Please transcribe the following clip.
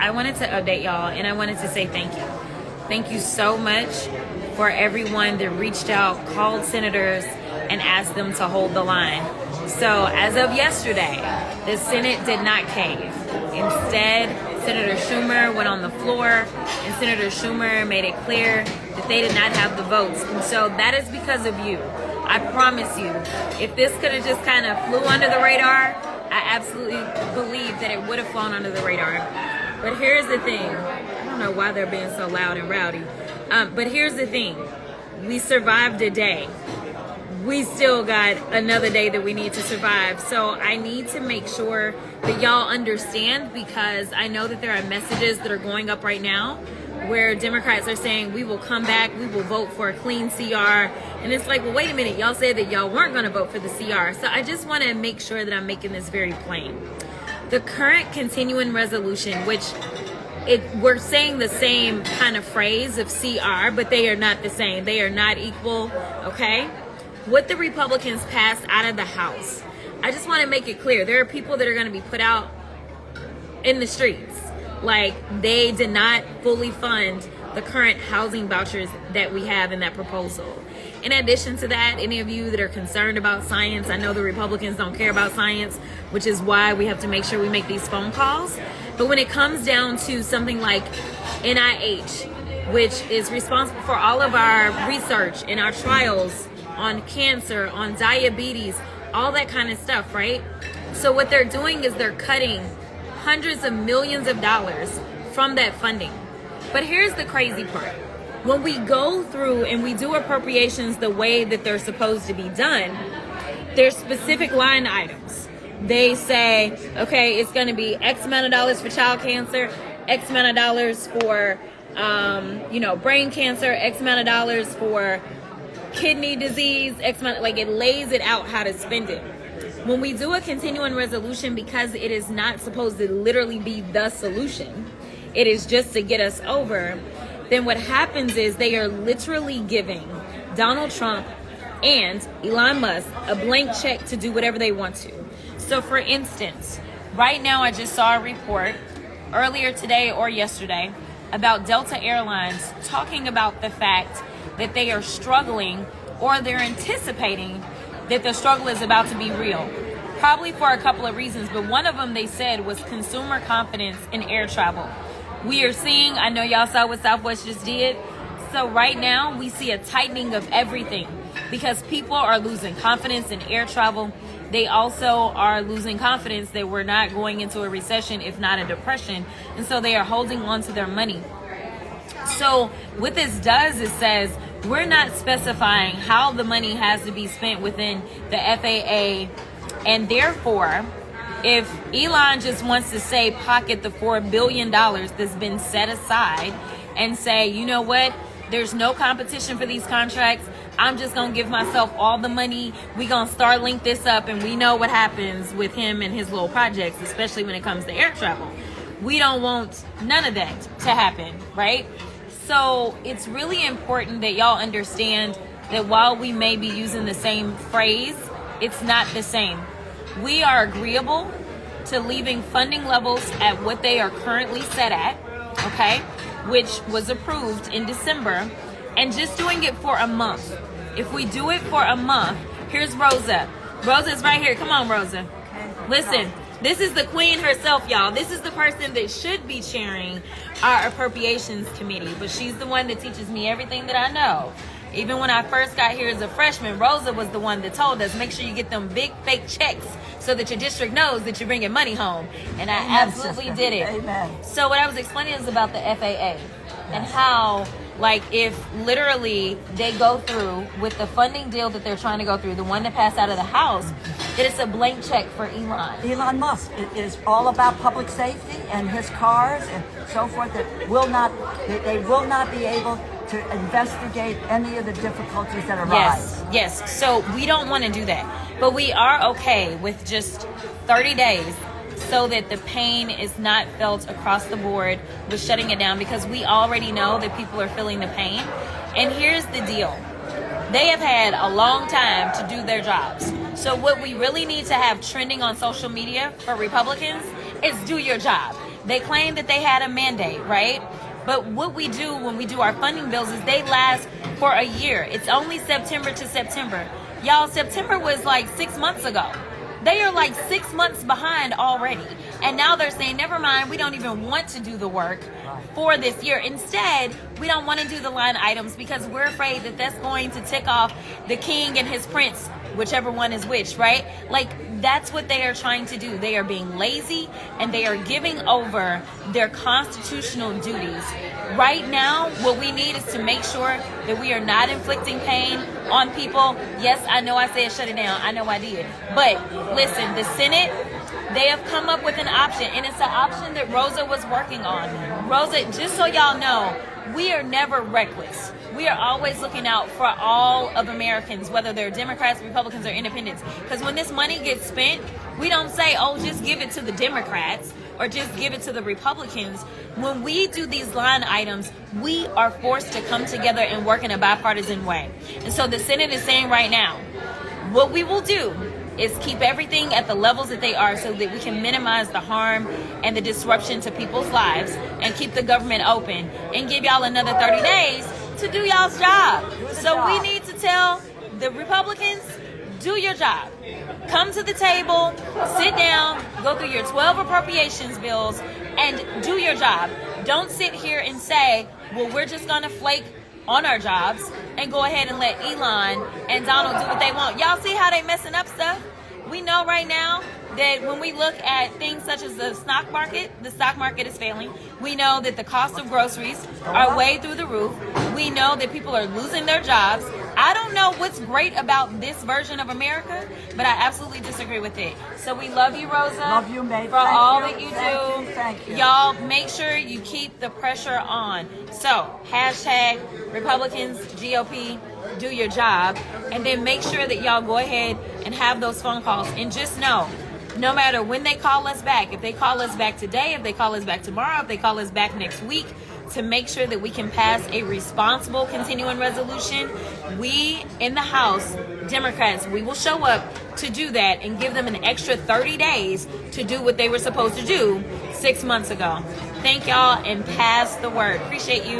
I wanted to update y'all, and I wanted to say thank you. Thank you so much for everyone that reached out, called senators, and asked them to hold the line. So as of yesterday, the Senate did not cave. Instead, Senator Schumer went on the floor, and Senator Schumer made it clear that they did not have the votes. And so that is because of you. I promise you, if this could have just kind of flew under the radar, I absolutely believe that it would have flown under the radar. But here's the thing. I don't know why they're being so loud and rowdy. But here's the thing. We survived a day. We still got another day that we need to survive. So I need to make sure that y'all understand, because I know that there are messages that are going up right now where Democrats are saying we will come back, we will vote for a clean CR. And it's like, well, wait a minute, y'all said that y'all weren't going to vote for the CR. So I just want to make sure that I'm making this very plain. The current continuing resolution, which we're saying the same kind of phrase of CR, but they are not the same. They are not equal, okay? What the Republicans passed out of the House, I just want to make it clear. There are people that are going to be put out in the streets. Like, they did not fully fund the current housing vouchers that we have in that proposal. In addition to that, any of you that are concerned about science, I know the Republicans don't care about science, which is why we have to make sure we make these phone calls. But when it comes down to something like NIH, which is responsible for all of our research and our trials on cancer, on diabetes, all that kind of stuff, right? So what they're doing is they're cutting hundreds of millions of dollars from that funding. But here's the crazy part. When we go through and we do appropriations the way that they're supposed to be done, there's specific line items. They say, okay, it's going to be X amount of dollars for child cancer, X amount of dollars for, brain cancer, X amount of dollars for kidney disease, X amount, like it lays it out how to spend it. When we do a continuing resolution, because it is not supposed to literally be the solution, it is just to get us over, then what happens is they are literally giving Donald Trump and Elon Musk a blank check to do whatever they want to. So for instance, right now I just saw a report earlier today or yesterday about Delta Airlines talking about the fact that they are struggling, or they're anticipating that the struggle is about to be real. Probably for a couple of reasons, but one of them they said was consumer confidence in air travel. We are seeing, I know y'all saw what Southwest just did. So right now we see a tightening of everything because people are losing confidence in air travel. They also are losing confidence that we're not going into a recession, if not a depression. And so they are holding on to their money. So what this does is says, we're not specifying how the money has to be spent within the FAA. And therefore, if Elon just wants to say pocket the $4 billion that's been set aside and say, you know what, there's no competition for these contracts, I'm just going to give myself all the money, we going to Starlink this up, and we know what happens with him and his little projects, especially when it comes to air travel. We don't want none of that to happen, right? So it's really important that y'all understand that while we may be using the same phrase, it's not the same. We are agreeable to leaving funding levels at what they are currently set at, okay, which was approved in December, and just doing it for a month. If we do it for a month, here's Rosa. Rosa's right here. Come on, Rosa. Listen, this is the queen herself, y'all. This is the person that should be chairing our appropriations committee, but she's the one that teaches me everything that I know. Even when I first got here as a freshman, Rosa was the one that told us, make sure you get them big fake checks so that your district knows that you're bringing money home. And I absolutely did it. Amen. So what I was explaining is about the FAA and how, like, if literally they go through with the funding deal that they're trying to go through, the one that passed out of the House, that it's a blank check for Elon. Elon Musk. It is all about public safety and his cars and so forth. That they will not be able to investigate any of the difficulties that arise. Yes. So we don't want to do that. But we are okay with just 30 days so that the pain is not felt across the board with shutting it down, because we already know that people are feeling the pain. And here's the deal. They have had a long time to do their jobs. So what we really need to have trending on social media for Republicans is do your job. They claim that they had a mandate, right? But what we do when we do our funding bills is they last for a year. It's only September to September. Y'all, September was like 6 months ago. They are like 6 months behind already. And now they're saying, never mind, we don't even want to do the work for this year. Instead, we don't want to do the line items because we're afraid that that's going to tick off the king and his prince, whichever one is which, right? Like, that's what they are trying to do. They are being lazy and they are giving over their constitutional duties. Right now, what we need is to make sure that we are not inflicting pain on people. Yes, I know I said shut it down. I know I did. But listen, the Senate, they have come up with an option, and it's an option that Rosa was working on. Rosa, just so y'all know, we are never reckless. We are always looking out for all of Americans, whether they're Democrats, Republicans, or independents. Because when this money gets spent, we don't say, oh, just give it to the Democrats or just give it to the Republicans. When we do these line items, we are forced to come together and work in a bipartisan way. And so the Senate is saying right now, what we will do is keep everything at the levels that they are so that we can minimize the harm and the disruption to people's lives and keep the government open and give y'all another 30 days to do y'all's job. So we need to tell the Republicans, do your job. Come to the table, sit down, go through your 12 appropriations bills, and do your job. Don't sit here and say, well, we're just going to flake on our jobs and go ahead and let Elon and Donald do what they want. Y'all see how they messing up stuff? We know right now that when we look at things such as the stock market is failing. We know that the cost of groceries are way through the roof. We know that people are losing their jobs. I don't know what's great about this version of America, but I absolutely disagree with it. So we love you, Rosa. Love you, mate. For all that you do. Thank you. Y'all, make sure you keep the pressure on. So, hashtag Republicans, GOP, do your job. And then make sure that y'all go ahead and have those phone calls. And just know, no matter when they call us back, if they call us back today, if they call us back tomorrow, if they call us back next week, to make sure that we can pass a responsible continuing resolution, we in the House, Democrats, we will show up to do that and give them an extra 30 days to do what they were supposed to do 6 months ago. Thank y'all and pass the word. Appreciate you.